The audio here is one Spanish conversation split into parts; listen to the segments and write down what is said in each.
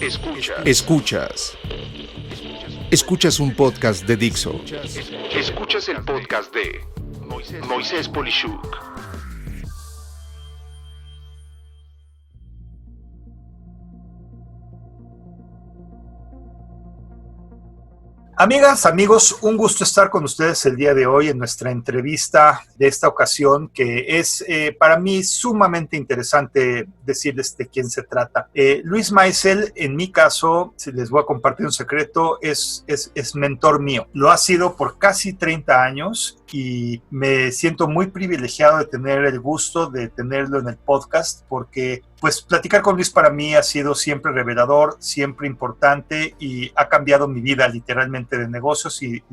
Escuchas un podcast de Dixo. Escuchas el podcast de Moisés Polishuk. Amigas, amigos, un gusto estar con ustedes el día de hoy en nuestra entrevista de esta ocasión, que es para mí sumamente interesante decirles de quién se trata. Luis Maisel, en mi caso, si les voy a compartir un secreto, es mentor mío. Lo ha sido por casi 30 años y me siento muy privilegiado de tener el gusto de tenerlo en el podcast, porque pues platicar con Luis para mí ha sido siempre revelador, siempre importante y ha cambiado mi vida literalmente de negocios y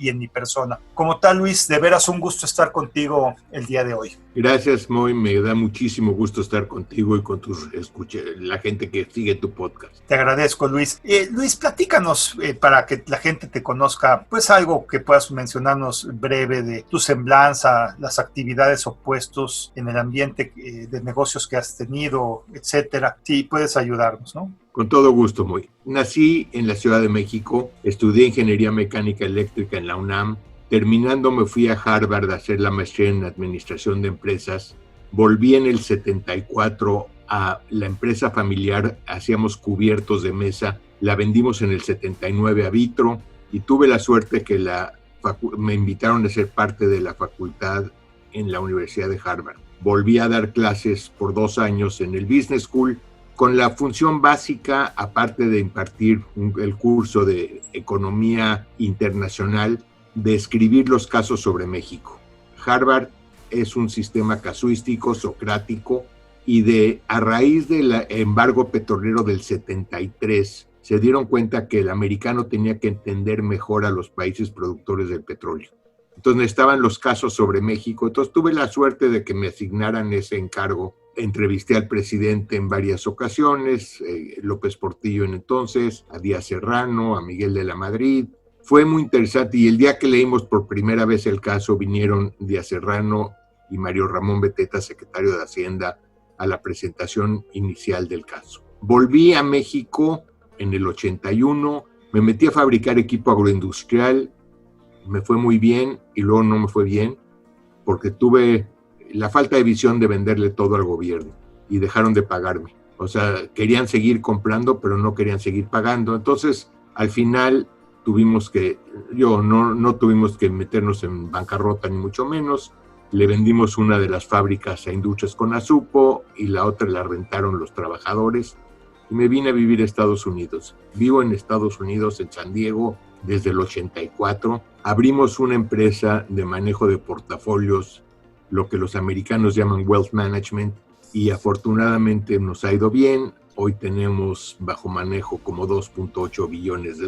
en mi persona. Como tal, Luis, de veras un gusto estar contigo el día de hoy. Gracias, Moy, me da muchísimo gusto estar contigo y con la gente que sigue tu podcast. Te agradezco, Luis. Luis, platícanos para que la gente te conozca, pues algo que puedas mencionarnos breve de tu semblanza, las actividades o puestos en el ambiente de negocios que has tenido, etcétera. Sí, puedes ayudarnos, ¿no? Con todo gusto, Moy. Nací en la Ciudad de México, estudié Ingeniería Mecánica Eléctrica en la UNAM. Terminando me fui a Harvard a hacer la maestría en Administración de Empresas. Volví en el 74 a la empresa familiar, hacíamos cubiertos de mesa, la vendimos en el 79 a Vitro y tuve la suerte que me invitaron a ser parte de la facultad en la Universidad de Harvard. Volví a dar clases por 2 años en el Business School con la función básica, aparte de impartir el curso de Economía Internacional, de escribir los casos sobre México. Harvard es un sistema casuístico, socrático, y a raíz del embargo petrolero del 73, se dieron cuenta que el americano tenía que entender mejor a los países productores del petróleo. Entonces necesitaban los casos sobre México. Entonces tuve la suerte de que me asignaran ese encargo. Entrevisté al presidente en varias ocasiones, López Portillo en entonces, a Díaz Serrano, a Miguel de la Madrid. Fue muy interesante y el día que leímos por primera vez el caso vinieron Díaz Serrano y Mario Ramón Beteta, secretario de Hacienda, a la presentación inicial del caso. Volví a México en el 81, me metí a fabricar equipo agroindustrial, me fue muy bien y luego no me fue bien porque tuve la falta de visión de venderle todo al gobierno y dejaron de pagarme. O sea, querían seguir comprando, pero no querían seguir pagando. Entonces, al final no tuvimos que meternos en bancarrota ni mucho menos. Le vendimos una de las fábricas a Industrias Conasupo y la otra la rentaron los trabajadores y me vine a vivir a Estados Unidos. Vivo en Estados Unidos, en San Diego, desde el 84. Abrimos una empresa de manejo de portafolios, lo que los americanos llaman wealth management, y afortunadamente nos ha ido bien. Hoy tenemos bajo manejo como $2.8 billones,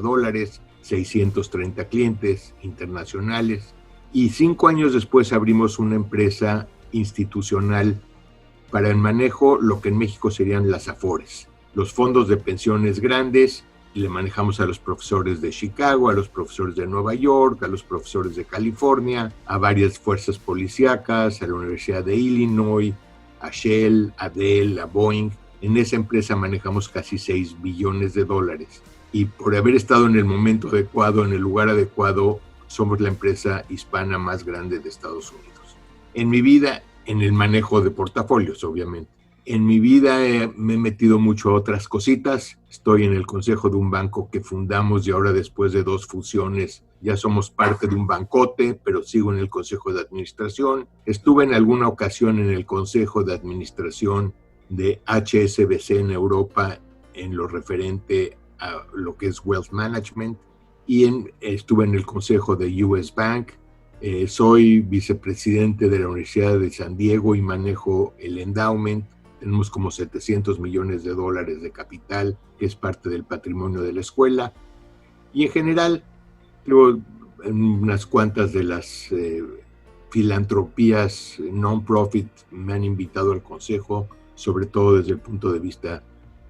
630 clientes internacionales, y 5 años después abrimos una empresa institucional para el manejo, lo que en México serían las AFORES, los fondos de pensiones grandes, y le manejamos a los profesores de Chicago, a los profesores de Nueva York, a los profesores de California, a varias fuerzas policíacas, a la Universidad de Illinois, a Shell, a Dell, a Boeing. En esa empresa manejamos casi $6 billones. Y por haber estado en el momento adecuado, en el lugar adecuado, somos la empresa hispana más grande de Estados Unidos. En mi vida, en el manejo de portafolios, obviamente. En mi vida me he metido mucho a otras cositas. Estoy en el consejo de un banco que fundamos y ahora después de 2 fusiones ya somos parte de un bancote, pero sigo en el consejo de administración. Estuve en alguna ocasión en el consejo de administración de HSBC en Europa en lo referente a lo que es wealth management, y estuve en el consejo de US Bank. Soy vicepresidente de la Universidad de San Diego y manejo el endowment. Tenemos como $700 millones de capital, que es parte del patrimonio de la escuela. Y en general, luego, en unas cuantas de las filantropías non-profit me han invitado al consejo, sobre todo desde el punto de vista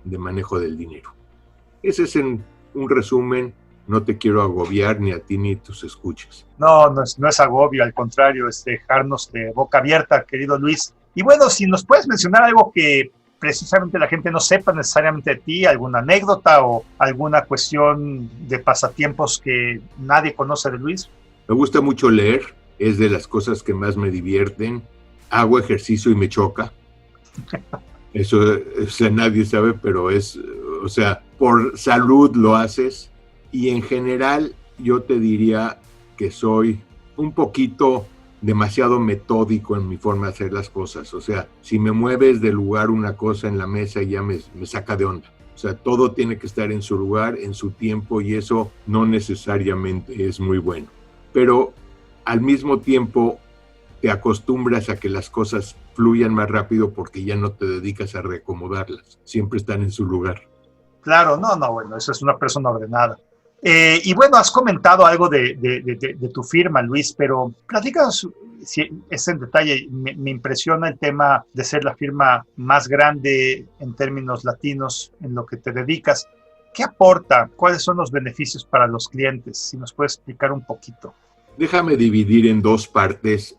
de manejo del dinero. Ese es en un resumen. No te quiero agobiar ni a ti ni a tus escuchas. No es agobio, al contrario, es dejarnos de boca abierta, querido Luis. Y bueno, si nos puedes mencionar algo que precisamente la gente no sepa necesariamente de ti, alguna anécdota o alguna cuestión de pasatiempos que nadie conoce de Luis? Me gusta mucho leer, es de las cosas que más me divierten. Hago ejercicio y me choca. Eso, o sea, nadie sabe, pero o sea, por salud lo haces. Y en general yo te diría que soy un poquito demasiado metódico en mi forma de hacer las cosas. O sea, si me mueves de lugar una cosa en la mesa ya me saca de onda. O sea, todo tiene que estar en su lugar, en su tiempo, y eso no necesariamente es muy bueno. Pero al mismo tiempo te acostumbras a que las cosas fluyan más rápido porque ya no te dedicas a reacomodarlas. Siempre están en su lugar. Claro, no, bueno, eso es una persona ordenada. Y bueno, has comentado algo de tu firma, Luis, pero platícanos, si es en detalle, me impresiona el tema de ser la firma más grande en términos latinos en lo que te dedicas. ¿Qué aporta? ¿Cuáles son los beneficios para los clientes? Si nos puedes explicar un poquito. Déjame dividir en dos partes,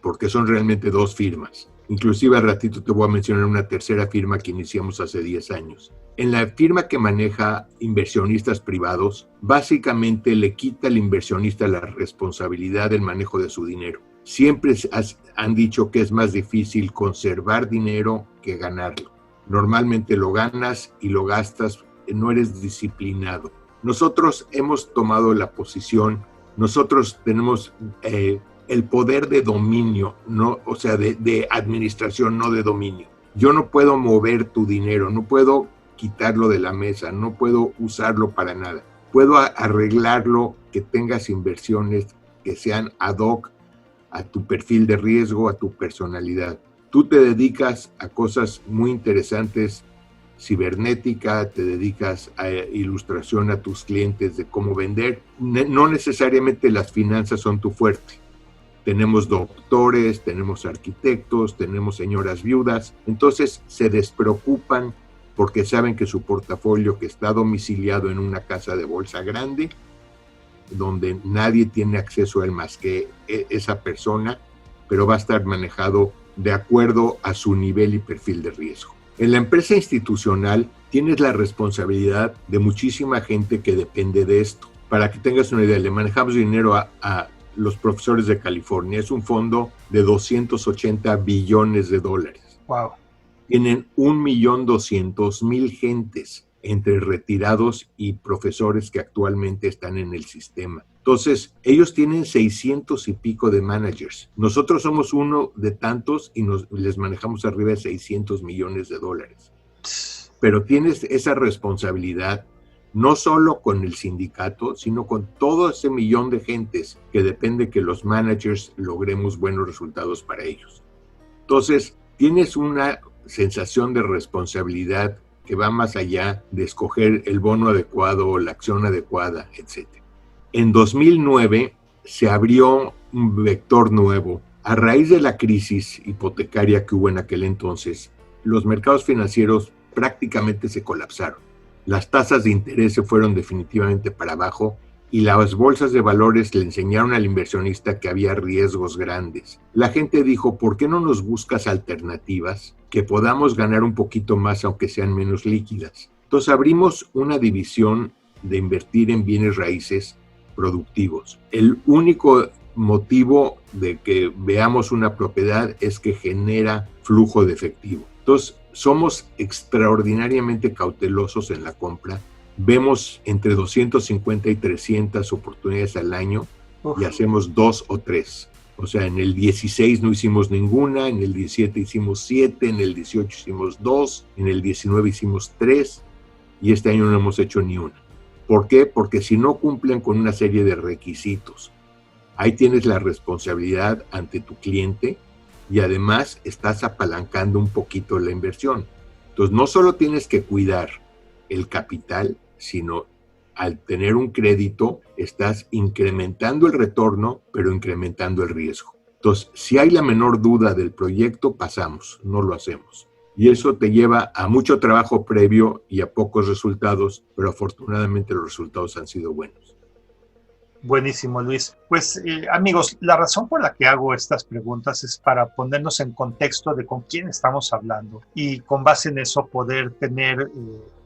porque son realmente dos firmas. Inclusive al ratito te voy a mencionar una tercera firma que iniciamos hace 10 años. En la firma que maneja inversionistas privados, básicamente le quita al inversionista la responsabilidad del manejo de su dinero. Siempre han dicho que es más difícil conservar dinero que ganarlo. Normalmente lo ganas y lo gastas, no eres disciplinado. Nosotros hemos tomado la posición, nosotros tenemos el poder de dominio, no, o sea, de administración, no de dominio. Yo no puedo mover tu dinero, no puedo quitarlo de la mesa, no puedo usarlo para nada. Puedo arreglarlo, que tengas inversiones que sean ad hoc a tu perfil de riesgo, a tu personalidad. Tú te dedicas a cosas muy interesantes, cibernética, te dedicas a ilustración a tus clientes de cómo vender. No necesariamente las finanzas son tu fuerte. Tenemos doctores, tenemos arquitectos, tenemos señoras viudas. Entonces se despreocupan porque saben que su portafolio, que está domiciliado en una casa de bolsa grande, donde nadie tiene acceso a él más que esa persona, pero va a estar manejado de acuerdo a su nivel y perfil de riesgo. En la empresa institucional tienes la responsabilidad de muchísima gente que depende de esto. Para que tengas una idea, le manejamos dinero a los profesores de California. Es un fondo de 280 billones de dólares. Wow. Tienen 1.200.000 gentes entre retirados y profesores que actualmente están en el sistema. Entonces, ellos tienen 600 y pico de managers. Nosotros somos uno de tantos y les manejamos arriba de 600 millones de dólares. Pero tienes esa responsabilidad no solo con el sindicato, sino con todo ese millón de gentes que depende que los managers logremos buenos resultados para ellos. Entonces, tienes una sensación de responsabilidad que va más allá de escoger el bono adecuado o la acción adecuada, etc. En 2009 se abrió un vector nuevo. A raíz de la crisis hipotecaria que hubo en aquel entonces, los mercados financieros prácticamente se colapsaron. Las tasas de interés se fueron definitivamente para abajo y las bolsas de valores le enseñaron al inversionista que había riesgos grandes. La gente dijo, ¿por qué no nos buscas alternativas que podamos ganar un poquito más aunque sean menos líquidas? Entonces abrimos una división de invertir en bienes raíces productivos. El único motivo de que veamos una propiedad es que genera flujo de efectivo. Entonces somos extraordinariamente cautelosos en la compra. Vemos entre 250 y 300 oportunidades al año y hacemos 2 o 3. O sea, en el 16 no hicimos ninguna, en el 17 hicimos 7, en el 18 hicimos 2, en el 19 hicimos 3 y este año no hemos hecho ni una. ¿Por qué? Porque si no cumplen con una serie de requisitos, ahí tienes la responsabilidad ante tu cliente y además estás apalancando un poquito la inversión. Entonces, no solo tienes que cuidar el capital, sino al tener un crédito, estás incrementando el retorno, pero incrementando el riesgo. Entonces, si hay la menor duda del proyecto, pasamos, no lo hacemos. Y eso te lleva a mucho trabajo previo y a pocos resultados, pero afortunadamente los resultados han sido buenos. Buenísimo, Luis. Pues amigos, la razón por la que hago estas preguntas es para ponernos en contexto de con quién estamos hablando y con base en eso poder tener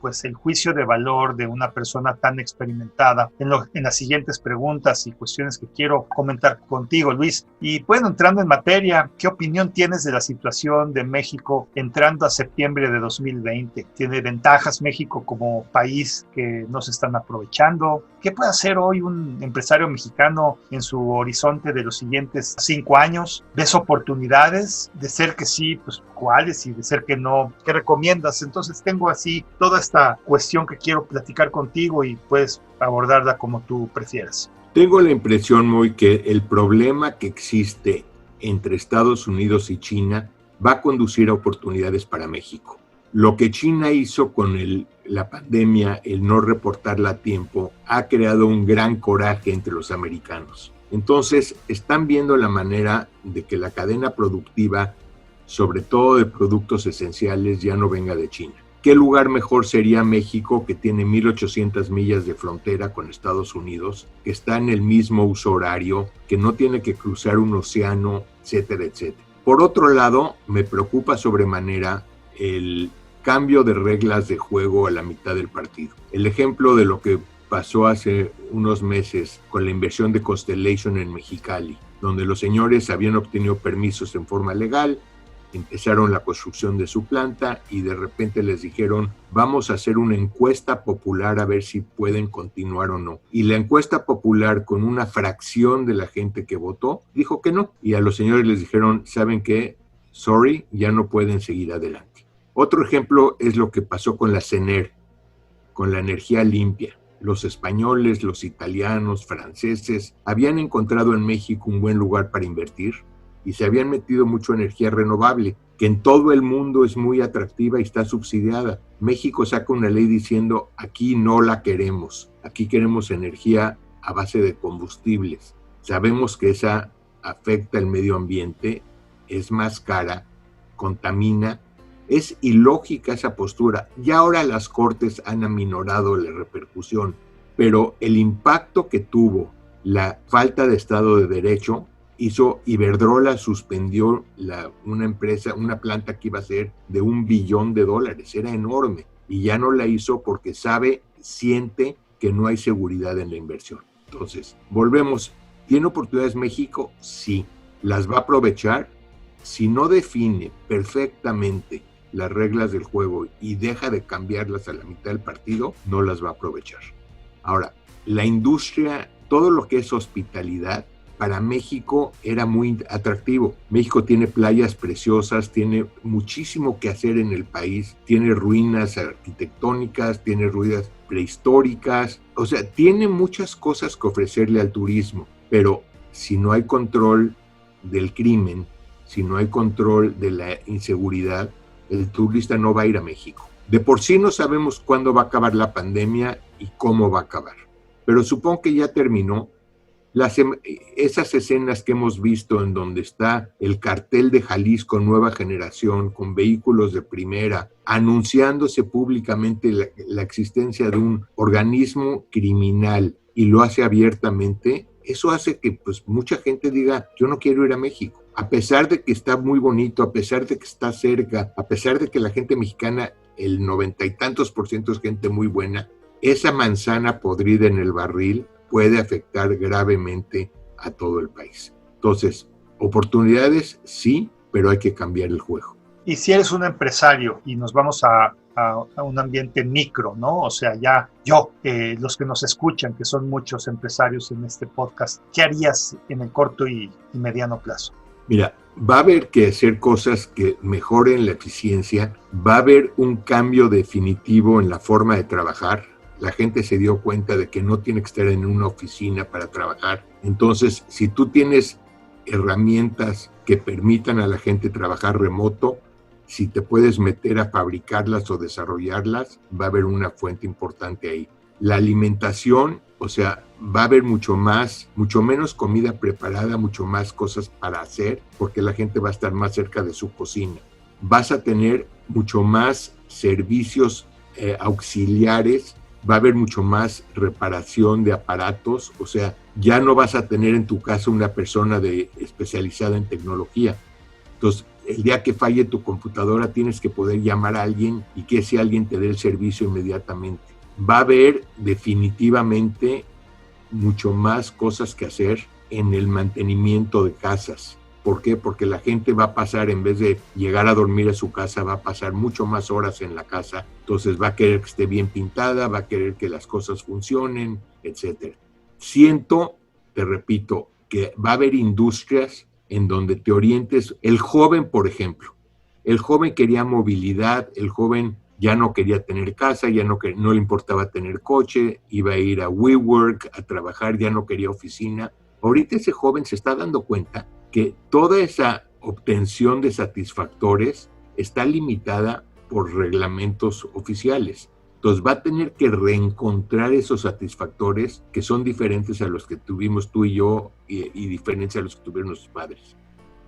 pues el juicio de valor de una persona tan experimentada en las siguientes preguntas y cuestiones que quiero comentar contigo, Luis. Y bueno, entrando en materia, ¿qué opinión tienes de la situación de México entrando a septiembre de 2020? ¿Tiene ventajas México como país que no se están aprovechando? ¿Qué puede hacer hoy un empresario mexicano en su horizonte de los siguientes 5 años? ¿Ves oportunidades? De ser que sí, pues ¿cuáles? Y de ser que no, ¿qué recomiendas? Entonces tengo así toda esta cuestión que quiero platicar contigo y puedes abordarla como tú prefieras. Tengo la impresión, Moy, que el problema que existe entre Estados Unidos y China va a conducir a oportunidades para México. Lo que China hizo con la pandemia, el no reportarla a tiempo, ha creado un gran coraje entre los americanos. Entonces, están viendo la manera de que la cadena productiva, sobre todo de productos esenciales, ya no venga de China. ¿Qué lugar mejor sería México, que tiene 1,800 millas de frontera con Estados Unidos, que está en el mismo uso horario, que no tiene que cruzar un océano, etcétera, etcétera? Por otro lado, me preocupa sobremanera el cambio de reglas de juego a la mitad del partido. El ejemplo de lo que pasó hace unos meses con la inversión de Constellation en Mexicali, donde los señores habían obtenido permisos en forma legal, empezaron la construcción de su planta y de repente les dijeron, vamos a hacer una encuesta popular a ver si pueden continuar o no. Y la encuesta popular, con una fracción de la gente que votó, dijo que no. Y a los señores les dijeron, ¿saben qué? Sorry, ya no pueden seguir adelante. Otro ejemplo es lo que pasó con la CENER, con la energía limpia. Los españoles, los italianos, franceses habían encontrado en México un buen lugar para invertir y se habían metido mucho en energía renovable, que en todo el mundo es muy atractiva y está subsidiada. México saca una ley diciendo, aquí no la queremos, aquí queremos energía a base de combustibles. Sabemos que esa afecta el medio ambiente, es más cara, contamina. Es ilógica esa postura. Ya ahora las cortes han aminorado la repercusión, pero el impacto que tuvo la falta de Estado de Derecho hizo, Iberdrola suspendió una planta que iba a ser de $1 billón, era enorme, y ya no la hizo porque siente que no hay seguridad en la inversión. Entonces, volvemos, ¿tiene oportunidades México? Sí. ¿Las va a aprovechar? Si no define perfectamente las reglas del juego y deja de cambiarlas a la mitad del partido, no las va a aprovechar. Ahora, la industria, todo lo que es hospitalidad, para México era muy atractivo. México tiene playas preciosas, tiene muchísimo que hacer en el país, tiene ruinas arquitectónicas, tiene ruinas prehistóricas, o sea, tiene muchas cosas que ofrecerle al turismo, pero si no hay control del crimen, si no hay control de la inseguridad, el turista no va a ir a México. De por sí no sabemos cuándo va a acabar la pandemia y cómo va a acabar, pero supongo que ya terminó. Esas escenas que hemos visto en donde está el cartel de Jalisco Nueva Generación con vehículos de primera, anunciándose públicamente la existencia de un organismo criminal y lo hace abiertamente, eso hace que pues mucha gente diga, yo no quiero ir a México. A pesar de que está muy bonito, a pesar de que está cerca, a pesar de que la gente mexicana, el 90 y tantos % es gente muy buena, esa manzana podrida en el barril puede afectar gravemente a todo el país. Entonces, oportunidades sí, pero hay que cambiar el juego. Y si eres un empresario y nos vamos a un ambiente micro, ¿no? O sea, ya los que nos escuchan, que son muchos empresarios en este podcast, ¿qué harías en el corto y mediano plazo? Mira, va a haber que hacer cosas que mejoren la eficiencia, va a haber un cambio definitivo en la forma de trabajar. La gente se dio cuenta de que no tiene que estar en una oficina para trabajar. Entonces, si tú tienes herramientas que permitan a la gente trabajar remoto, si te puedes meter a fabricarlas o desarrollarlas, va a haber una fuente importante ahí. La alimentación, o sea, va a haber mucho menos comida preparada, mucho más cosas para hacer, porque la gente va a estar más cerca de su cocina. Vas a tener mucho más servicios auxiliares va a haber mucho más reparación de aparatos, o sea, ya no vas a tener en tu casa una persona especializada en tecnología. Entonces, el día que falle tu computadora tienes que poder llamar a alguien y que ese alguien te dé el servicio inmediatamente. Va a haber definitivamente mucho más cosas que hacer en el mantenimiento de casas. ¿Por qué? Porque la gente va a pasar, en vez de llegar a dormir a su casa, va a pasar mucho más horas en la casa. Entonces va a querer que esté bien pintada, va a querer que las cosas funcionen, etc. Siento, te repito, que va a haber industrias en donde te orientes. El joven, por ejemplo, el joven quería movilidad, el joven ya no quería tener casa, ya no le importaba tener coche, iba a ir a WeWork a trabajar, ya no quería oficina. Ahorita ese joven se está dando cuenta que toda esa obtención de satisfactores está limitada por reglamentos oficiales. Entonces va a tener que reencontrar esos satisfactores que son diferentes a los que tuvimos tú y yo y diferentes a los que tuvieron nuestros padres.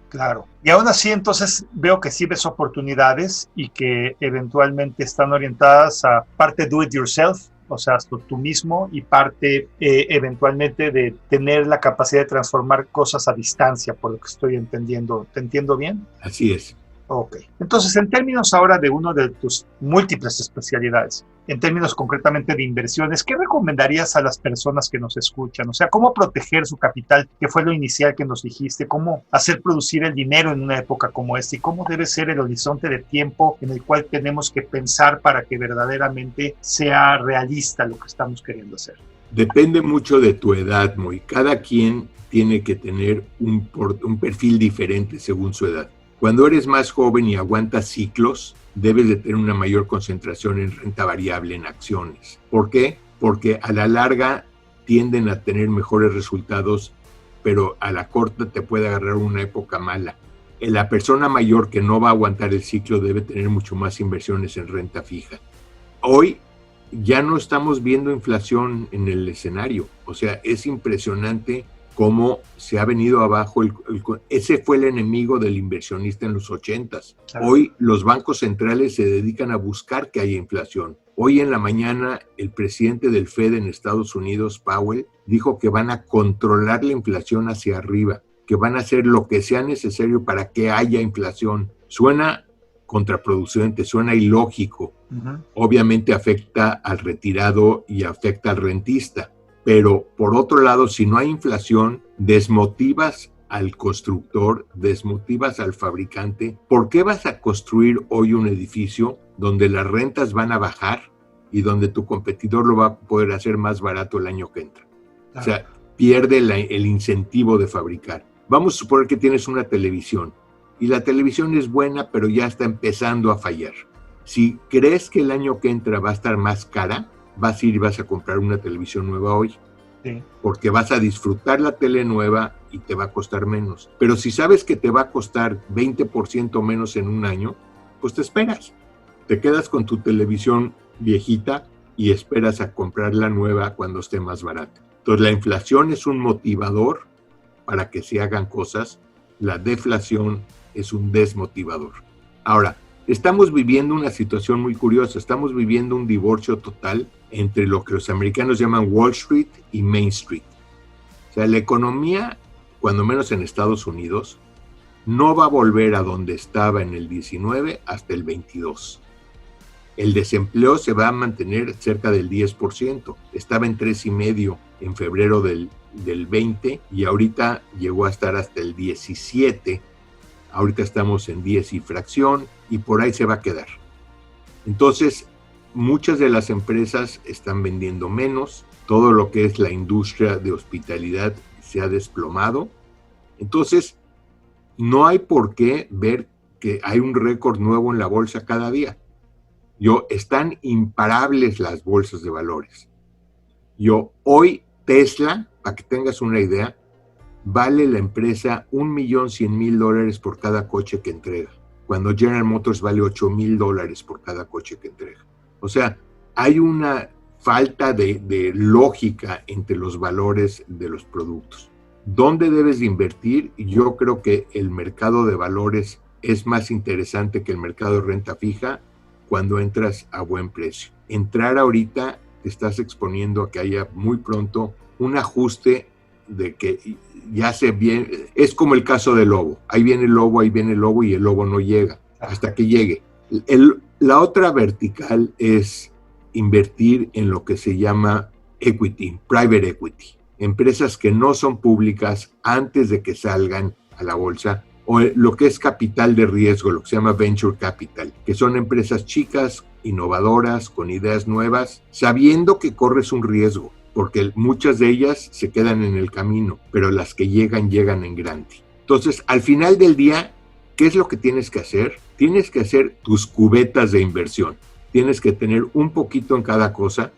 Claro. Y aún así, entonces, veo que sí ves oportunidades y que eventualmente están orientadas a parte do it yourself, o sea, tú mismo, y parte eventualmente de tener la capacidad de transformar cosas a distancia, por lo que estoy entendiendo. ¿Te entiendo bien? Así es. Ok. Entonces, en términos ahora de una de tus múltiples especialidades, en términos concretamente de inversiones, ¿qué recomendarías a las personas que nos escuchan? O sea, ¿cómo proteger su capital, que fue lo inicial que nos dijiste? ¿Cómo hacer producir el dinero en una época como esta? ¿Y cómo debe ser el horizonte de tiempo en el cual tenemos que pensar para que verdaderamente sea realista lo que estamos queriendo hacer? Depende mucho de tu edad, Moy. Cada quien tiene que tener un perfil diferente según su edad. Cuando eres más joven y aguantas ciclos, debes de tener una mayor concentración en renta variable, en acciones. ¿Por qué? Porque a la larga tienden a tener mejores resultados, pero a la corta te puede agarrar una época mala. La persona mayor que no va a aguantar el ciclo debe tener mucho más inversiones en renta fija. Hoy ya no estamos viendo inflación en el escenario. O sea, es impresionante cómo se ha venido abajo. Ese fue el enemigo del inversionista en los 80s. Claro. Hoy los bancos centrales se dedican a buscar que haya inflación. Hoy en la mañana el presidente del Fed en Estados Unidos, Powell, dijo que van a controlar la inflación hacia arriba, que van a hacer lo que sea necesario para que haya inflación. Suena contraproducente, suena ilógico. Uh-huh. Obviamente afecta al retirado y afecta al rentista. Pero, por otro lado, si no hay inflación, desmotivas al constructor, desmotivas al fabricante. ¿Por qué vas a construir hoy un edificio donde las rentas van a bajar y donde tu competidor lo va a poder hacer más barato el año que entra? Claro. O sea, pierde el incentivo de fabricar. Vamos a suponer que tienes una televisión y la televisión es buena, pero ya está empezando a fallar. Si crees que el año que entra va a estar más cara, vas a ir y vas a comprar una televisión nueva hoy. Sí. Porque vas a disfrutar la tele nueva y te va a costar menos. Pero si sabes que te va a costar 20% menos en un año, pues te esperas. Te quedas con tu televisión viejita y esperas a comprar la nueva cuando esté más barata. Entonces la inflación es un motivador para que se hagan cosas. La deflación es un desmotivador. Ahora, estamos viviendo una situación muy curiosa. Estamos viviendo un divorcio total entre lo que los americanos llaman Wall Street y Main Street. O sea, la economía, cuando menos en Estados Unidos, no va a volver a donde estaba en el 19 hasta el 22. El desempleo se va a mantener cerca del 10%. Estaba en 3,5% en febrero del 20 y ahorita llegó a estar hasta el 17%. Ahorita estamos en 10 y fracción y por ahí se va a quedar. Entonces, muchas de las empresas están vendiendo menos. Todo lo que es la industria de hospitalidad se ha desplomado. Entonces, no hay por qué ver que hay un récord nuevo en la bolsa cada día. Están imparables las bolsas de valores. Hoy Tesla, para que tengas una idea, vale la empresa $1,100,000 por cada coche que entrega, cuando General Motors vale $8,000 por cada coche que entrega. O sea, hay una falta de lógica entre los valores de los productos. ¿Dónde debes de invertir? Yo creo que el mercado de valores es más interesante que el mercado de renta fija cuando entras a buen precio. Entrar ahorita te estás exponiendo a que haya muy pronto un ajuste de que ya se viene, es como el caso del lobo, ahí viene el lobo y el lobo no llega hasta que llegue. La otra vertical es invertir en lo que se llama equity, private equity, empresas que no son públicas antes de que salgan a la bolsa, o lo que es capital de riesgo, lo que se llama venture capital, que son empresas chicas, innovadoras, con ideas nuevas, sabiendo que corres un riesgo, porque muchas de ellas se quedan en el camino, pero las que llegan en grande. Entonces, al final del día, ¿qué es lo que tienes que hacer? Tienes que hacer tus cubetas de inversión. Tienes que tener un poquito en cada cosa,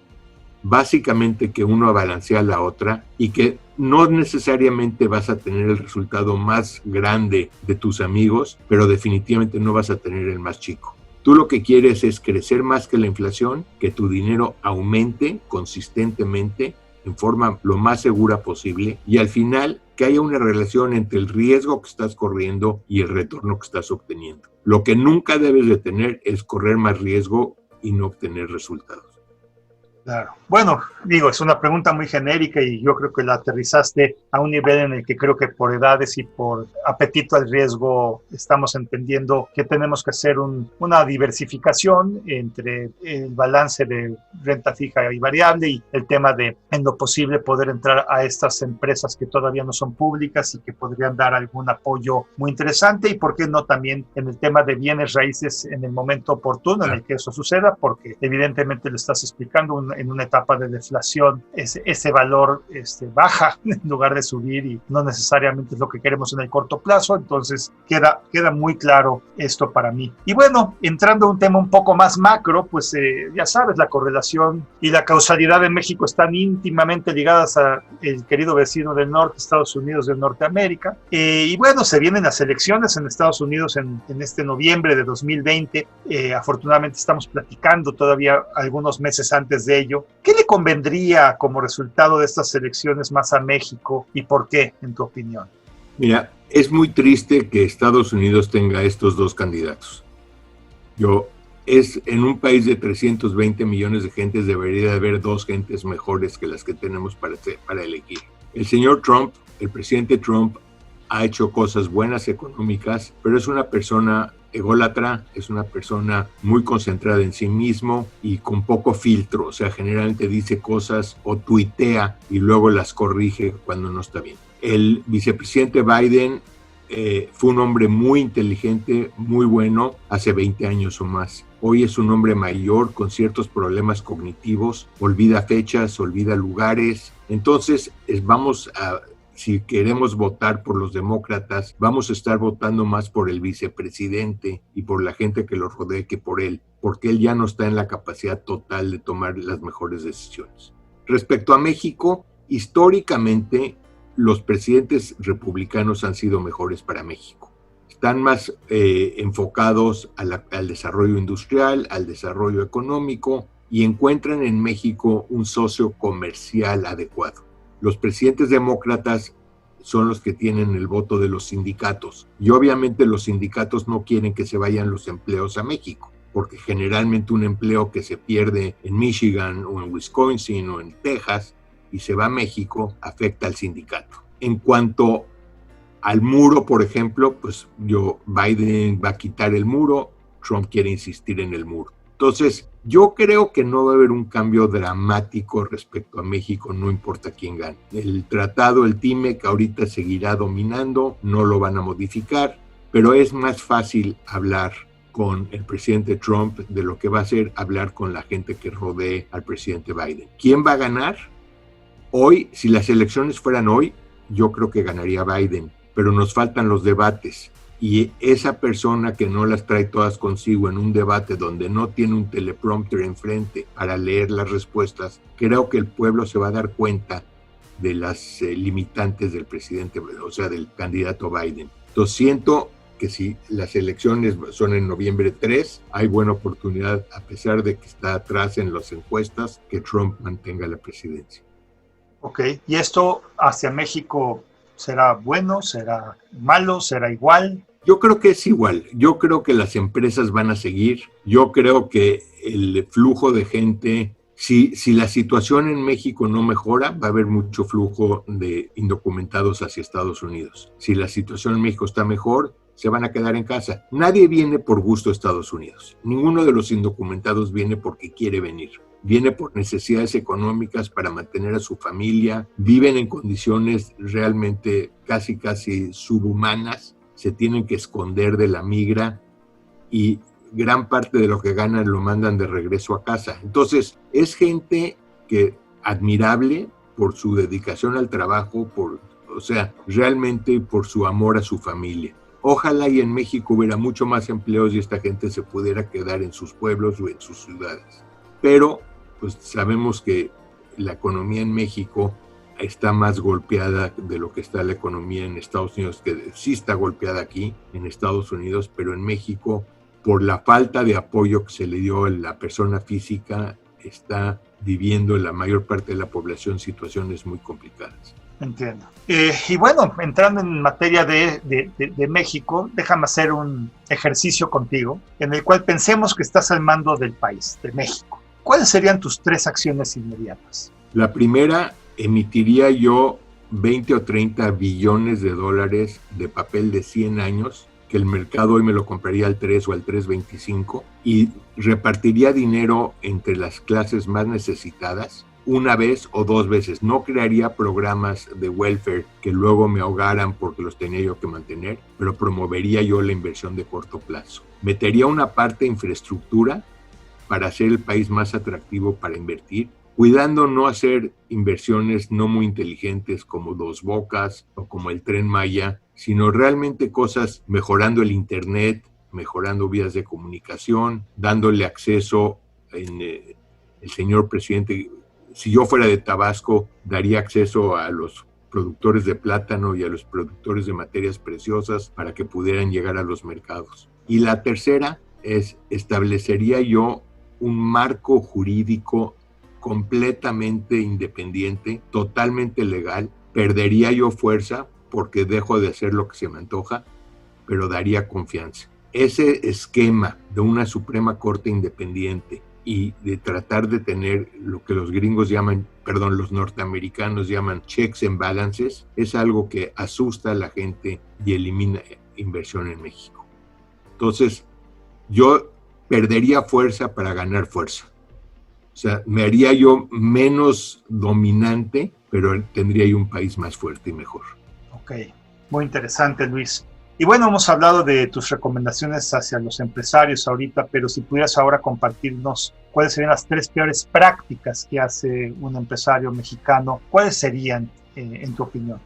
básicamente que uno balancea la otra y que no necesariamente vas a tener el resultado más grande de tus amigos, pero definitivamente no vas a tener el más chico. Tú lo que quieres es crecer más que la inflación, que tu dinero aumente consistentemente en forma lo más segura posible y al final que haya una relación entre el riesgo que estás corriendo y el retorno que estás obteniendo. Lo que nunca debes de tener es correr más riesgo y no obtener resultados. Claro. Bueno, digo, es una pregunta muy genérica y yo creo que la aterrizaste a un nivel en el que creo que por edades y por apetito al riesgo estamos entendiendo que tenemos que hacer una diversificación entre el balance de renta fija y variable y el tema de, en lo posible, poder entrar a estas empresas que todavía no son públicas y que podrían dar algún apoyo muy interesante y, por qué no, también en el tema de bienes raíces en el momento oportuno en el que eso suceda, porque evidentemente le estás explicando en una etapa de deflación, ese valor baja en lugar de subir y no necesariamente es lo que queremos en el corto plazo, entonces queda muy claro esto para mí. Y bueno, entrando a un tema un poco más macro, pues ya sabes, la correlación y la causalidad en México están íntimamente ligadas al querido vecino del norte, Estados Unidos de Norteamérica, y bueno, se vienen las elecciones en Estados Unidos en este noviembre de 2020, afortunadamente estamos platicando todavía algunos meses antes de ello. ¿Qué le convendría como resultado de estas elecciones más a México y por qué, en tu opinión? Mira, es muy triste que Estados Unidos tenga estos dos candidatos. En un país de 320 millones de gentes debería haber dos gentes mejores que las que tenemos para elegir. El señor Trump, el presidente Trump, ha hecho cosas buenas económicas, pero es una persona ególatra, es una persona muy concentrada en sí mismo y con poco filtro, o sea, generalmente dice cosas o tuitea y luego las corrige cuando no está bien. El vicepresidente Biden fue un hombre muy inteligente, muy bueno, hace 20 años o más. Hoy es un hombre mayor con ciertos problemas cognitivos, olvida fechas, olvida lugares. Entonces, si queremos votar por los demócratas, vamos a estar votando más por el vicepresidente y por la gente que lo rodee que por él, porque él ya no está en la capacidad total de tomar las mejores decisiones. Respecto a México, históricamente los presidentes republicanos han sido mejores para México. Están más enfocados al desarrollo industrial, al desarrollo económico y encuentran en México un socio comercial adecuado. Los presidentes demócratas son los que tienen el voto de los sindicatos y obviamente los sindicatos no quieren que se vayan los empleos a México, porque generalmente un empleo que se pierde en Michigan o en Wisconsin o en Texas y se va a México afecta al sindicato. En cuanto al muro, por ejemplo, pues Biden va a quitar el muro, Trump quiere insistir en el muro. Entonces, yo creo que no va a haber un cambio dramático respecto a México, no importa quién gane. El tratado, el TIMEC, ahorita seguirá dominando, no lo van a modificar, pero es más fácil hablar con el presidente Trump de lo que va a ser hablar con la gente que rodee al presidente Biden. ¿Quién va a ganar? Hoy, si las elecciones fueran hoy, yo creo que ganaría Biden, pero nos faltan los debates. Y esa persona que no las trae todas consigo en un debate donde no tiene un teleprompter enfrente para leer las respuestas, creo que el pueblo se va a dar cuenta de las limitantes del presidente, o sea, del candidato Biden. Entonces siento que si las elecciones son en noviembre 3, hay buena oportunidad, a pesar de que está atrás en las encuestas, que Trump mantenga la presidencia. Ok, ¿y esto hacia México será bueno, será malo, será igual? Yo creo que es igual. Yo creo que las empresas van a seguir. Yo creo que el flujo de gente Si la situación en México no mejora, va a haber mucho flujo de indocumentados hacia Estados Unidos. Si la situación en México está mejor, se van a quedar en casa. Nadie viene por gusto a Estados Unidos. Ninguno de los indocumentados viene porque quiere venir. Viene por necesidades económicas para mantener a su familia. Viven en condiciones realmente casi subhumanas. Se tienen que esconder de la migra y gran parte de lo que ganan lo mandan de regreso a casa. Entonces, es gente que admirable por su dedicación al trabajo, realmente por su amor a su familia. Ojalá y en México hubiera mucho más empleos y esta gente se pudiera quedar en sus pueblos o en sus ciudades. Pero, pues sabemos que la economía en México está más golpeada de lo que está la economía en Estados Unidos, que sí está golpeada aquí en Estados Unidos, pero en México, por la falta de apoyo que se le dio a la persona física, está viviendo la mayor parte de la población situaciones muy complicadas. Entiendo. Y bueno, entrando en materia de México, déjame hacer un ejercicio contigo en el cual pensemos que estás al mando del país, de México. ¿Cuáles serían tus 3 acciones inmediatas? La primera, emitiría yo 20 o 30 billones de dólares de papel de 100 años, que el mercado hoy me lo compraría al 3 o al 3.25, y repartiría dinero entre las clases más necesitadas una vez o 2 veces. No crearía programas de welfare que luego me ahogaran porque los tenía yo que mantener, pero promovería yo la inversión de corto plazo. Metería una parte de infraestructura para hacer el país más atractivo para invertir, cuidando no hacer inversiones no muy inteligentes como Dos Bocas o como el Tren Maya, sino realmente cosas mejorando el internet, mejorando vías de comunicación, dándole acceso el señor presidente. Si yo fuera de Tabasco, daría acceso a los productores de plátano y a los productores de materias preciosas para que pudieran llegar a los mercados. Y la tercera es, establecería yo un marco jurídico completamente independiente, totalmente legal. Perdería yo fuerza porque dejo de hacer lo que se me antoja, pero daría confianza. Ese esquema de una Suprema Corte independiente y de tratar de tener lo que los los norteamericanos llaman checks and balances, es algo que asusta a la gente y elimina inversión en México. Entonces, yo perdería fuerza para ganar fuerza. O sea, me haría yo menos dominante, pero tendría yo un país más fuerte y mejor. Ok, muy interesante, Luis. Y bueno, hemos hablado de tus recomendaciones hacia los empresarios ahorita, pero si pudieras ahora compartirnos cuáles serían las 3 peores prácticas que hace un empresario mexicano, ¿cuáles serían en tu opinión?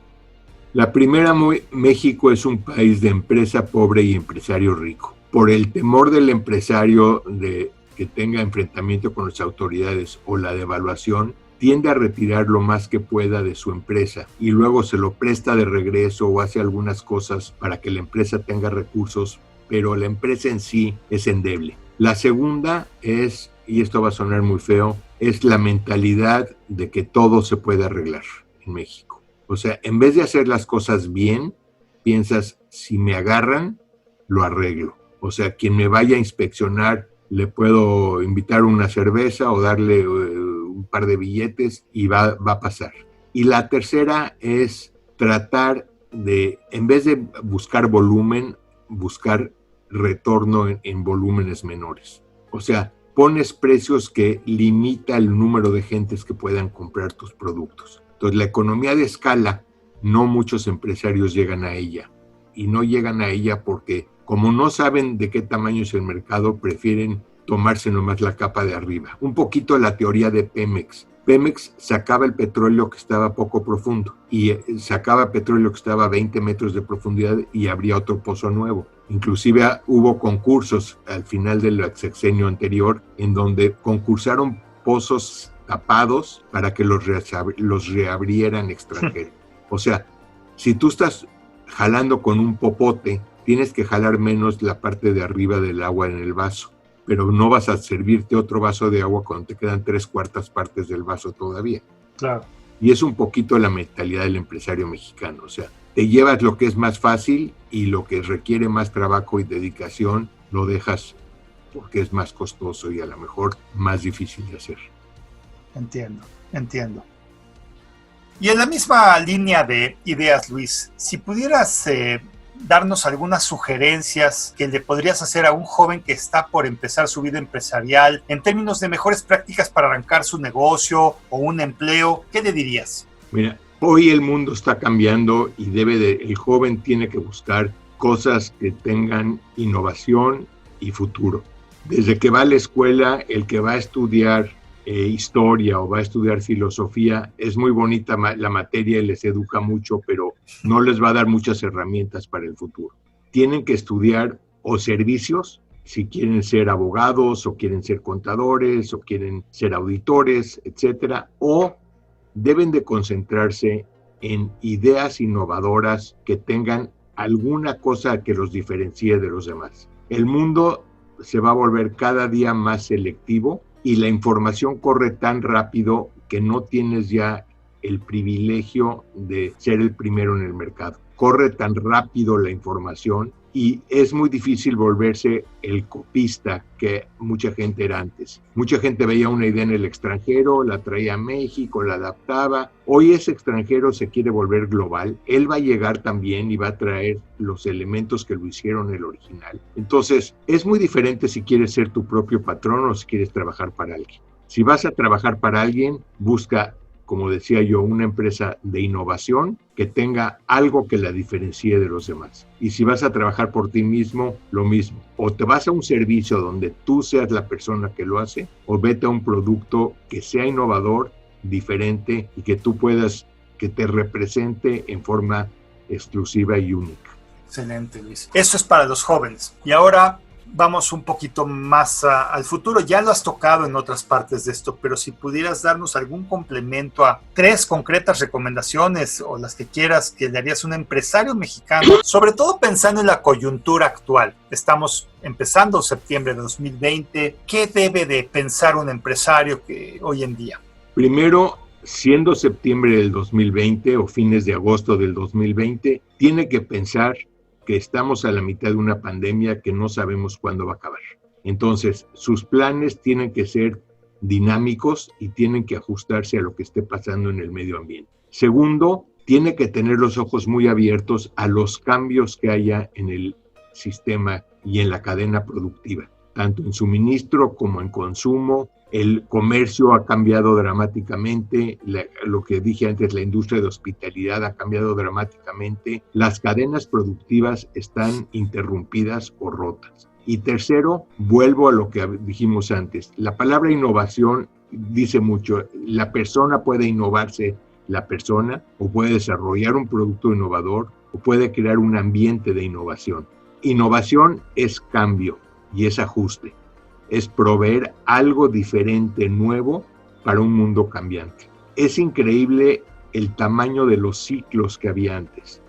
La primera, México es un país de empresa pobre y empresario rico. Por el temor del empresario de que tenga enfrentamiento con las autoridades o la devaluación, tiende a retirar lo más que pueda de su empresa y luego se lo presta de regreso o hace algunas cosas para que la empresa tenga recursos, pero la empresa en sí es endeble. La segunda es, y esto va a sonar muy feo, es la mentalidad de que todo se puede arreglar en México. O sea, en vez de hacer las cosas bien, piensas, si me agarran, lo arreglo. O sea, quien me vaya a inspeccionar, le puedo invitar una cerveza o darle un par de billetes y va a pasar. Y la tercera es tratar de, en vez de buscar volumen, buscar retorno en volúmenes menores. O sea, pones precios que limita el número de gentes que puedan comprar tus productos. Entonces, la economía de escala, no muchos empresarios llegan a ella. Y no llegan a ella porque, como no saben de qué tamaño es el mercado, prefieren tomarse nomás la capa de arriba. Un poquito la teoría de Pemex. Pemex sacaba el petróleo que estaba poco profundo y sacaba petróleo que estaba a 20 metros de profundidad y abría otro pozo nuevo. Inclusive hubo concursos al final del sexenio anterior en donde concursaron pozos tapados para que los reabrieran extranjeros. O sea, si tú estás jalando con un popote, tienes que jalar menos la parte de arriba del agua en el vaso, pero no vas a servirte otro vaso de agua cuando te quedan 3/4 partes del vaso todavía. Claro. Y es un poquito la mentalidad del empresario mexicano. O sea, te llevas lo que es más fácil y lo que requiere más trabajo y dedicación lo dejas porque es más costoso y a lo mejor más difícil de hacer. Entiendo. Y en la misma línea de ideas, Luis, si pudieras darnos algunas sugerencias que le podrías hacer a un joven que está por empezar su vida empresarial en términos de mejores prácticas para arrancar su negocio o un empleo, ¿qué le dirías? Mira, hoy el mundo está cambiando y el joven tiene que buscar cosas que tengan innovación y futuro. Desde que va a la escuela, el que va a estudiar historia o va a estudiar filosofía, es muy bonita la materia y les educa mucho, pero no les va a dar muchas herramientas para el futuro. Tienen que estudiar o servicios, si quieren ser abogados o quieren ser contadores o quieren ser auditores, etcétera, o deben de concentrarse en ideas innovadoras que tengan alguna cosa que los diferencie de los demás. El mundo se va a volver cada día más selectivo y la información corre tan rápido que no tienes ya el privilegio de ser el primero en el mercado. Corre tan rápido la información y es muy difícil volverse el copista que mucha gente era antes. Mucha gente veía una idea en el extranjero, la traía a México, la adaptaba. Hoy ese extranjero se quiere volver global. Él va a llegar también y va a traer los elementos que lo hicieron el original. Entonces, es muy diferente si quieres ser tu propio patrón o si quieres trabajar para alguien. Si vas a trabajar para alguien, busca, como decía yo, una empresa de innovación que tenga algo que la diferencie de los demás. Y si vas a trabajar por ti mismo, lo mismo. O te vas a un servicio donde tú seas la persona que lo hace, o vete a un producto que sea innovador, diferente y que tú puedas, que te represente en forma exclusiva y única. Excelente, Luis. Eso es para los jóvenes. Y ahora vamos un poquito más al futuro. Ya lo has tocado en otras partes de esto, pero si pudieras darnos algún complemento a 3 concretas recomendaciones o las que quieras que le harías a un empresario mexicano, sobre todo pensando en la coyuntura actual. Estamos empezando septiembre de 2020. ¿Qué debe de pensar un empresario que hoy en día? Primero, siendo septiembre del 2020 o fines de agosto del 2020, tiene que pensar que estamos a la mitad de una pandemia que no sabemos cuándo va a acabar. Entonces, sus planes tienen que ser dinámicos y tienen que ajustarse a lo que esté pasando en el medio ambiente. Segundo, tiene que tener los ojos muy abiertos a los cambios que haya en el sistema y en la cadena productiva, tanto en suministro como en consumo. El comercio ha cambiado dramáticamente, lo que dije antes, la industria de hospitalidad ha cambiado dramáticamente, las cadenas productivas están interrumpidas o rotas. Y tercero, vuelvo a lo que dijimos antes, la palabra innovación dice mucho, la persona puede innovarse, la persona, o puede desarrollar un producto innovador, o puede crear un ambiente de innovación. Innovación es cambio y es ajuste. Es proveer algo diferente, nuevo, para un mundo cambiante. Es increíble el tamaño de los ciclos que había antes.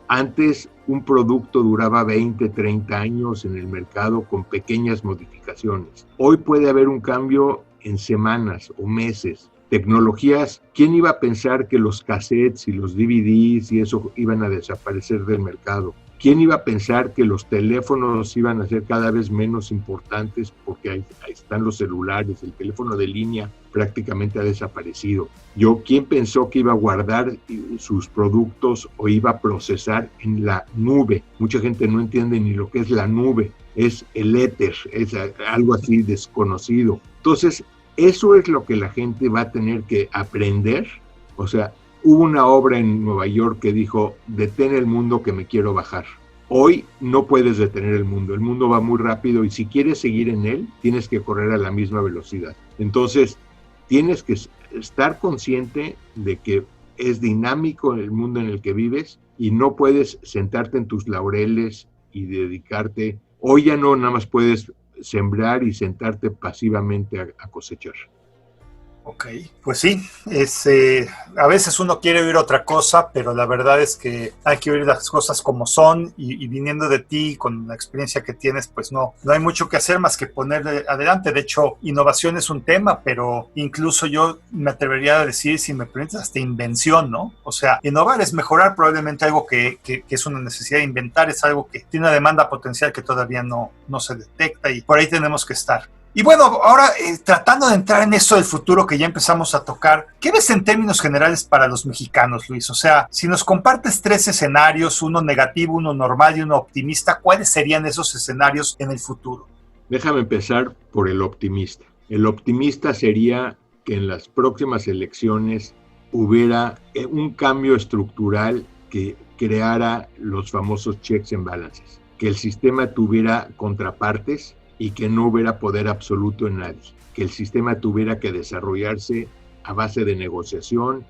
Antes, un producto duraba 20, 30 años en el mercado con pequeñas modificaciones. Hoy puede haber un cambio en semanas o meses. Tecnologías, ¿quién iba a pensar que los cassettes y los DVDs y eso iban a desaparecer del mercado? ¿Quién iba a pensar que los teléfonos iban a ser cada vez menos importantes porque ahí están los celulares, el teléfono de línea prácticamente ha desaparecido? ¿Quién pensó que iba a guardar sus productos o iba a procesar en la nube? Mucha gente no entiende ni lo que es la nube, es el éter, es algo así desconocido. Entonces, eso es lo que la gente va a tener que aprender. O sea, hubo una obra en Nueva York que dijo, detén el mundo que me quiero bajar. Hoy no puedes detener el mundo va muy rápido y si quieres seguir en él, tienes que correr a la misma velocidad. Entonces, tienes que estar consciente de que es dinámico el mundo en el que vives y no puedes sentarte en tus laureles y dedicarte. Hoy ya no nada más puedes sembrar y sentarte pasivamente a cosechar. Ok, pues sí, a veces uno quiere oír otra cosa, pero la verdad es que hay que oír las cosas como son y viniendo de ti, con la experiencia que tienes, pues no hay mucho que hacer más que ponerle adelante. De hecho, innovación es un tema, pero incluso yo me atrevería a decir, si me permites, hasta invención, ¿no? O sea, innovar es mejorar probablemente algo que es una necesidad, inventar es algo que tiene una demanda potencial que todavía no se detecta y por ahí tenemos que estar. Y bueno, ahora tratando de entrar en eso del futuro que ya empezamos a tocar, ¿qué ves en términos generales para los mexicanos, Luis? O sea, si nos compartes 3 escenarios, uno negativo, uno normal y uno optimista, ¿cuáles serían esos escenarios en el futuro? Déjame empezar por el optimista. El optimista sería que en las próximas elecciones hubiera un cambio estructural que creara los famosos checks and balances, que el sistema tuviera contrapartes y que no hubiera poder absoluto en nadie, que el sistema tuviera que desarrollarse a base de negociación,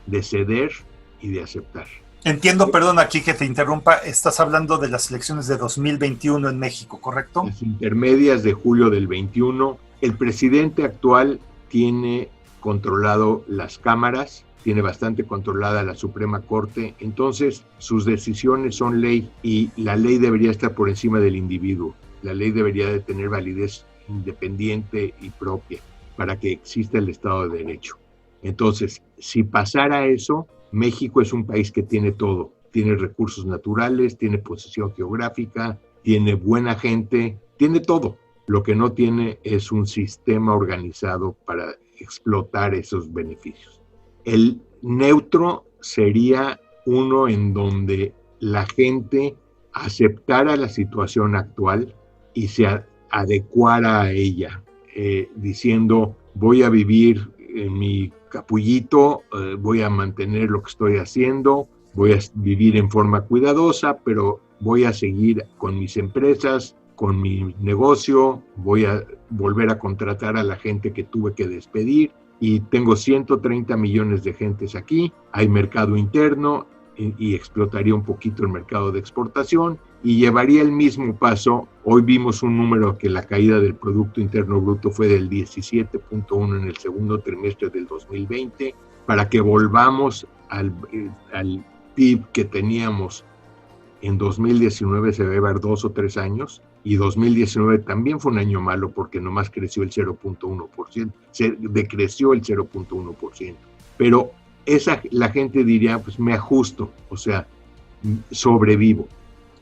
de ceder y de aceptar. Entiendo, perdón aquí que te interrumpa, estás hablando de las elecciones de 2021 en México, ¿correcto? Las intermedias de julio del 21, el presidente actual tiene controlado las cámaras, tiene bastante controlada la Suprema Corte, entonces sus decisiones son ley y la ley debería estar por encima del individuo. La ley debería de tener validez independiente y propia para que exista el Estado de Derecho. Entonces, si pasara eso, México es un país que tiene todo. Tiene recursos naturales, tiene posición geográfica, tiene buena gente, tiene todo. Lo que no tiene es un sistema organizado para explotar esos beneficios. El neutro sería uno en donde la gente aceptara la situación actual y se adecuara a ella, diciendo voy a vivir en mi capullito, voy a mantener lo que estoy haciendo, voy a vivir en forma cuidadosa, pero voy a seguir con mis empresas, con mi negocio, voy a volver a contratar a la gente que tuve que despedir y tengo 130 millones de gentes aquí, hay mercado interno y explotaría un poquito el mercado de exportación y llevaría el mismo paso. Hoy vimos un número que la caída del Producto Interno Bruto fue del 17.1 en el segundo trimestre del 2020, para que volvamos al PIB que teníamos en 2019, se va a llevar 2 o 3 años, y 2019 también fue un año malo porque nomás creció el 0.1%, se decreció el 0.1%, pero la gente diría, pues me ajusto, o sea, sobrevivo.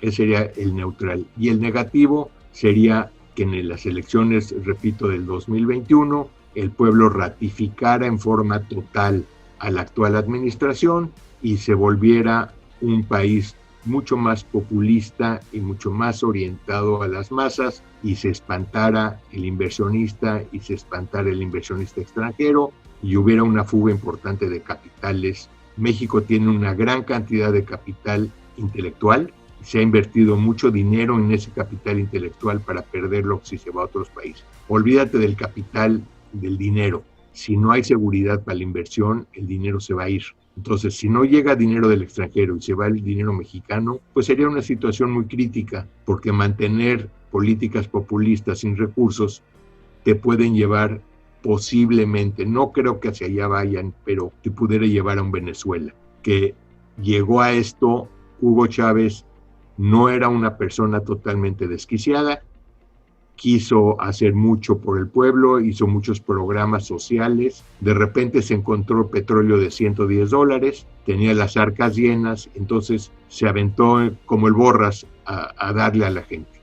Ese sería el neutral. Y el negativo sería que en las elecciones, repito, del 2021, el pueblo ratificara en forma total a la actual administración y se volviera un país mucho más populista y mucho más orientado a las masas y se espantara el inversionista y se espantara el inversionista extranjero y hubiera una fuga importante de capitales. México tiene una gran cantidad de capital intelectual, se ha invertido mucho dinero en ese capital intelectual para perderlo si se va a otros países. Olvídate del capital, del dinero. Si no hay seguridad para la inversión, el dinero se va a ir. Entonces, si no llega dinero del extranjero y se va el dinero mexicano, pues sería una situación muy crítica, porque mantener políticas populistas sin recursos te pueden llevar posiblemente, no creo que hacia allá vayan, pero te pudiera llevar a un Venezuela, que llegó a esto. Hugo Chávez no era una persona totalmente desquiciada, quiso hacer mucho por el pueblo, hizo muchos programas sociales, de repente se encontró petróleo de $110, tenía las arcas llenas, entonces se aventó como el Borras a darle a la gente.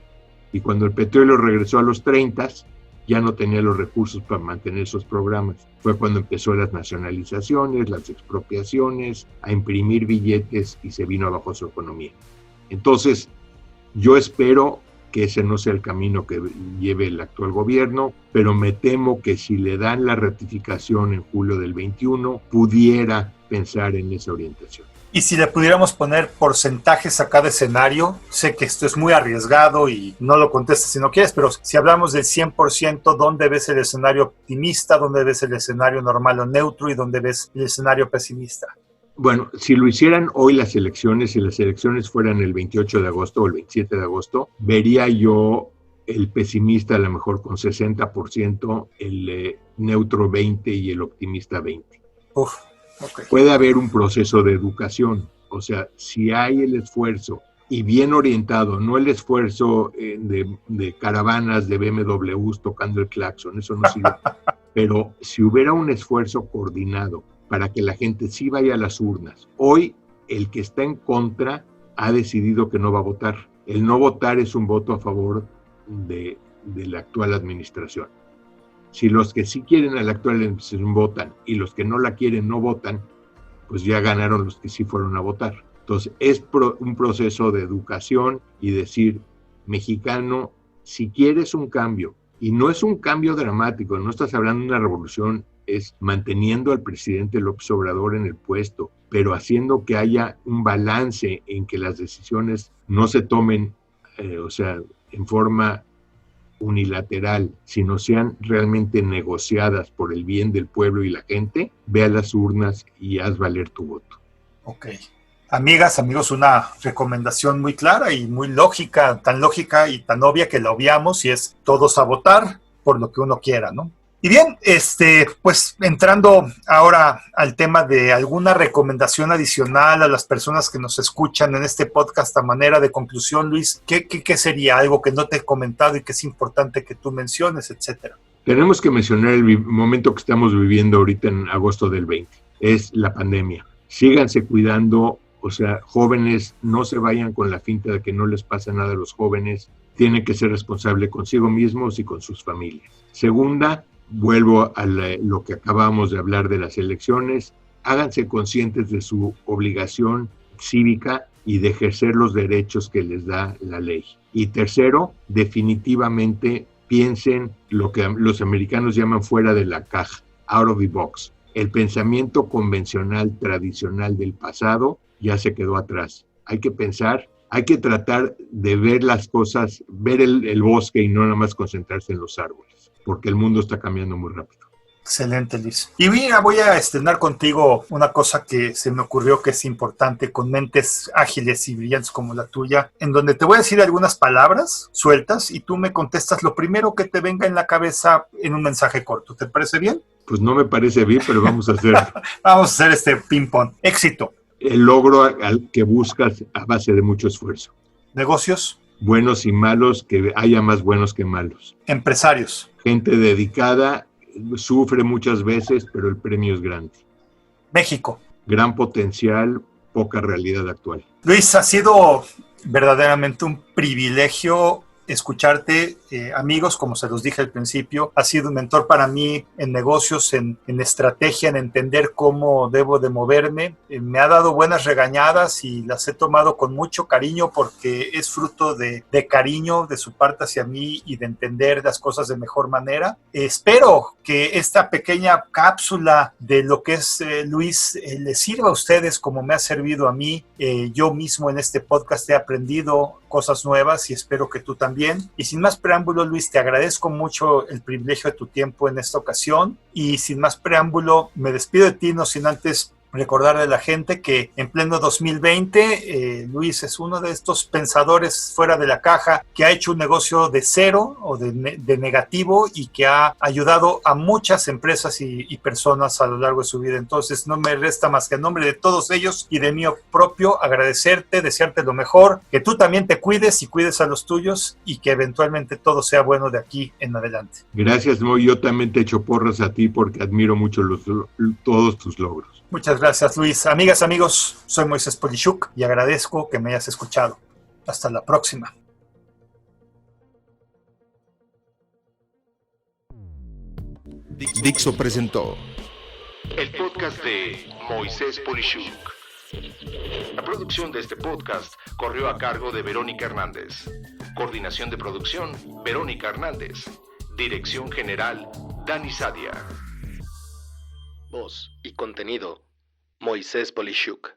Y cuando el petróleo regresó a los 30, ya no tenía los recursos para mantener esos programas. Fue cuando empezó las nacionalizaciones, las expropiaciones, a imprimir billetes y se vino abajo su economía. Entonces, yo espero que ese no sea el camino que lleve el actual gobierno, pero me temo que si le dan la ratificación en julio del 21, pudiera pensar en esa orientación. Y si le pudiéramos poner porcentajes a cada escenario, sé que esto es muy arriesgado y no lo contestes si no quieres, pero si hablamos del 100%, ¿dónde ves el escenario optimista? ¿Dónde ves el escenario normal o neutro? ¿Y dónde ves el escenario pesimista? Bueno, si lo hicieran hoy las elecciones, si las elecciones fueran el 28 de agosto o el 27 de agosto, vería yo el pesimista a lo mejor con 60%, el neutro 20% y el optimista 20%. Okay. Puede haber un proceso de educación, o sea, si hay el esfuerzo y bien orientado, no el esfuerzo de caravanas de BMWs tocando el claxon, eso no sirve, pero si hubiera un esfuerzo coordinado para que la gente sí vaya a las urnas. Hoy el que está en contra ha decidido que no va a votar. El no votar es un voto a favor de la actual administración. Si los que sí quieren a la actual administración votan y los que no la quieren no votan, pues ya ganaron los que sí fueron a votar. Entonces es un proceso de educación y decir, mexicano, si quieres un cambio, y no es un cambio dramático, no estás hablando de una revolución, es manteniendo al presidente López Obrador en el puesto, pero haciendo que haya un balance en que las decisiones no se tomen, en forma unilateral, sino sean realmente negociadas por el bien del pueblo y la gente, ve a las urnas y haz valer tu voto. Ok. Amigas, amigos, una recomendación muy clara y muy lógica y tan obvia que la obviamos, y es todos a votar por lo que uno quiera, ¿no? Y bien, pues entrando ahora al tema de alguna recomendación adicional a las personas que nos escuchan en este podcast a manera de conclusión, Luis, ¿qué sería algo que no te he comentado y que es importante que tú menciones, etcétera? Tenemos que mencionar el momento que estamos viviendo ahorita en agosto del 20, es la pandemia. Síganse cuidando, jóvenes, no se vayan con la finta de que no les pasa nada a los jóvenes, tienen que ser responsables consigo mismos y con sus familias. Segunda, vuelvo a lo que acabamos de hablar de las elecciones, háganse conscientes de su obligación cívica y de ejercer los derechos que les da la ley. Y tercero, definitivamente piensen lo que los americanos llaman fuera de la caja, out of the box. El pensamiento convencional, tradicional del pasado ya se quedó atrás. Hay que pensar, hay que tratar de ver las cosas, ver el bosque y no nada más concentrarse en los árboles, porque el mundo está cambiando muy rápido. Excelente, Luis. Y mira, voy a estrenar contigo una cosa que se me ocurrió que es importante con mentes ágiles y brillantes como la tuya, en donde te voy a decir algunas palabras sueltas y tú me contestas lo primero que te venga en la cabeza en un mensaje corto. ¿Te parece bien? Pues no me parece bien, pero vamos a hacer. Vamos a hacer este ping-pong. Éxito. El logro al que buscas a base de mucho esfuerzo. Negocios. Buenos y malos, que haya más buenos que malos. Empresarios. Gente dedicada, sufre muchas veces, pero el premio es grande. México. Gran potencial, poca realidad actual. Luis, ha sido verdaderamente un privilegio escucharte, amigos, como se los dije al principio, ha sido un mentor para mí en negocios, en estrategia, en entender cómo debo de moverme. Me ha dado buenas regañadas y las he tomado con mucho cariño porque es fruto de cariño de su parte hacia mí y de entender las cosas de mejor manera. Espero que esta pequeña cápsula de lo que es Luis les sirva a ustedes como me ha servido a mí. Yo mismo en este podcast he aprendido cosas nuevas y espero que tú también. Y sin más preámbulo, Luis, te agradezco mucho el privilegio de tu tiempo en esta ocasión y sin más preámbulo me despido de ti, no sin antes recordarle a la gente que en pleno 2020 Luis es uno de estos pensadores fuera de la caja que ha hecho un negocio de cero o de negativo y que ha ayudado a muchas empresas y personas a lo largo de su vida. Entonces no me resta más que en nombre de todos ellos y de mí propio agradecerte, desearte lo mejor, que tú también te cuides y cuides a los tuyos y que eventualmente todo sea bueno de aquí en adelante. Gracias, Moy. Yo también te echo porras a ti porque admiro mucho todos tus logros. Muchas gracias, Luis. Amigas, amigos, soy Moisés Polishuk y agradezco que me hayas escuchado. Hasta la próxima. Dixo presentó el podcast de Moisés Polishuk. La producción de este podcast corrió a cargo de Verónica Hernández. Coordinación de producción, Verónica Hernández. Dirección general, Dani Sadia. Voz y contenido, Moisés Polishuk.